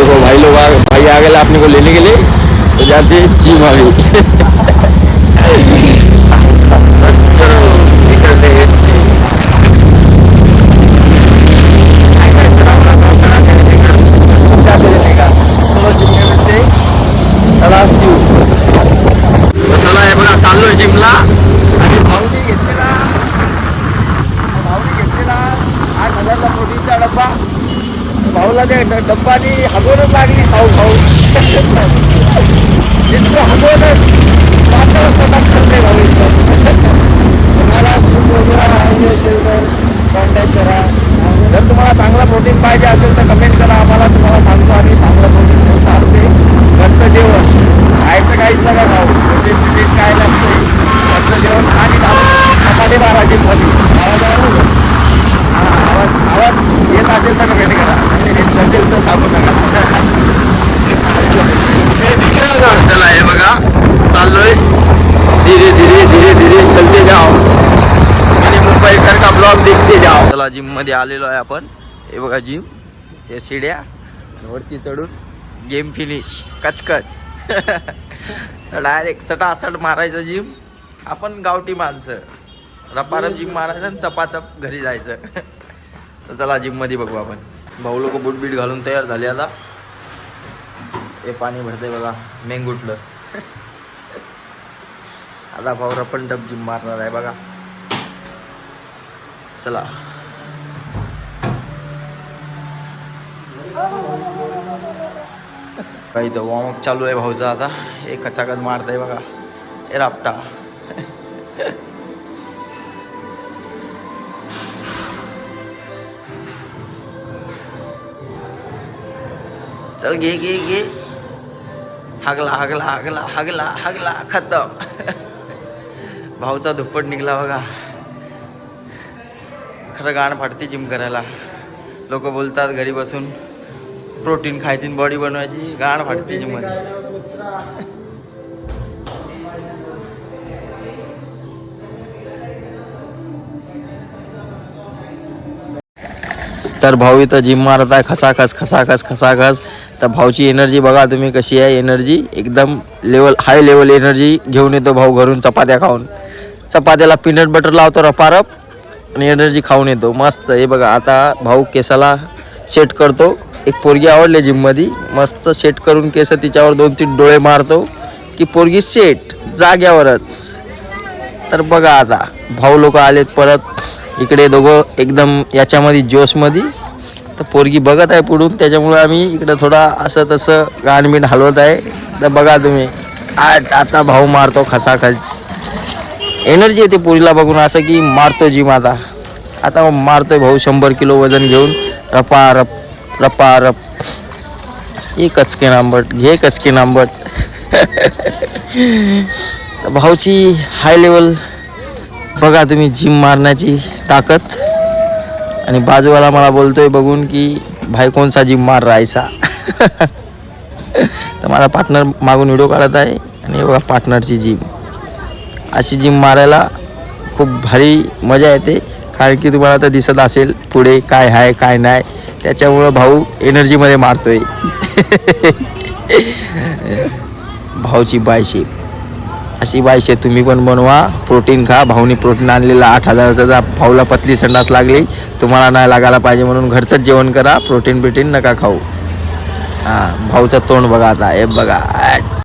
देखो भाई आ गए अपने को लेने के लिए, तो जाते जिम अभी। चलो निकलते हैं। चलो जिम में मिलते चला शिव। तर चला हे बघा चाललोय जिमला आणि भाऊनी घेतलेला 8,000चा प्रोटीनचा डब्बा. भाऊला ते डब्बानी हगवणच लागली खाऊ इतकं हगवणच मात्र स्वतःच करते भाऊ इतकं. तुम्हाला सूट वगैरे पाहिजे असेल तर कॉन्टॅक्ट करा. जर तुम्हाला चांगला प्रोटीन पाहिजे असेल तर कमेंट करा आम्हाला, तुम्हाला सांगतो आम्ही चांगलं प्रोटीन घेऊन असते. घरचं जेवण खायचं काहीच नका खाऊ, प्रोटीन काय नसते. घरचं जेवण आणि चपाती बारा जिममध्ये आवाज येत असेल तर कमेंट करा, येत नसेल तर सांगू नका. चला हे बघा चाललोय धीरे धीरे धीरे धीरे चलते जाओ आणि मुंबईकर का ब्लॉग देखते जाओ. चला जिम मध्ये आलेलो आहे आपण. हे बघा जिम, हे शिड्या वरती चढून गेम फिनिश कचकच. डायरेक्ट सटासट मारायचं जिम. आपण गावठी माणसं रपारप जिम मारायचं आणि चपाचप घरी जायचं. तर चला जिम मध्ये बघू आपण. भाऊ लोक बूट बीट घालून तयार झाले आता. हे पाणी भरतंय बघा मेंगुटलं. आता भाऊ रपन टप जिम मारणार आहे बघा. चला काही तर वॉर्मअप चालू आहे भाऊचा आता. हे कचाकच मारतंय बघा. हे रापटा चल घे घे घे. हागला हागला हागला हागला हागला खतम. भाऊचा दुप्पट निघला बघा. खरं गाण फाटते जिम करायला. लोक बोलतात घरी बसून प्रोटीन खायची बॉडी बनवायची, गाण फाटते जिम मध्ये. तर भाऊ इथं जिम मारत आहे खसाखस खसाखस खसाखस. तर भाऊची एनर्जी बघा तुम्ही कशी आहे. एनर्जी एकदम हाय लेवल एनर्जी घेऊन येतो भाऊ घरून. चपात्या खाऊन, चपात्याला पीनट बटर लावतो रपारप आणि एनर्जी खाऊन येतो मस्त. हे बघा आता भाऊ केसाला सेट करतो. एक पोरगी आवडली जिममध्ये, मस्त सेट करून केस तिच्यावर 2-3 डोळे मारतो की पोरगी सेट जाग्यावरच. तर बघा आता भाऊ लोक आलेत परत इकडे दोघं एकदम याच्यामध्ये जोशमध्ये. तर पोरगी बघत आहे पुढून, त्याच्यामुळं आम्ही इकडं थोडा असं तसं गाणबीण हलवत आहे. तर बघा तुम्ही आता भाऊ मारतो खसाखस. एनर्जी येते पोरीला बघून असं की मारतो जिम. आता मारतोय भाऊ 100 किलो वजन घेऊन रपारप रपारप. हे कचके नांबट घे कचके नांबट. तर भाऊची हाय लेवल बघा तुम्ही जिम मारण्याची ताकद. आणि बाजूवाला मला बोलतोय बघून की भाई कोणसा जिम मार राहायचा. तर माझा पार्टनर मागून व्हिडिओ काढत आहे आणि बघा पार्टनरची जिम. अशी जिम मारायला खूप भारी मजा येते. कारण की तुम्हाला तर दिसत असेल पुढे काय आहे काय नाही. त्याच्यामुळं भाऊ एनर्जीमध्ये मारतोय. भाऊची बायशेप अशी बायशेप तुम्ही पण बनवा. प्रोटीन खा. भाऊनी प्रोटीन आणलेला 8,000चा. भाऊला पतली संडास लागली, तुम्हाला नाही लागायला पाहिजे म्हणून घरचंच जेवण करा. प्रोटीन नका खाऊ. भाऊचं तोंड बघा आता. हे बघा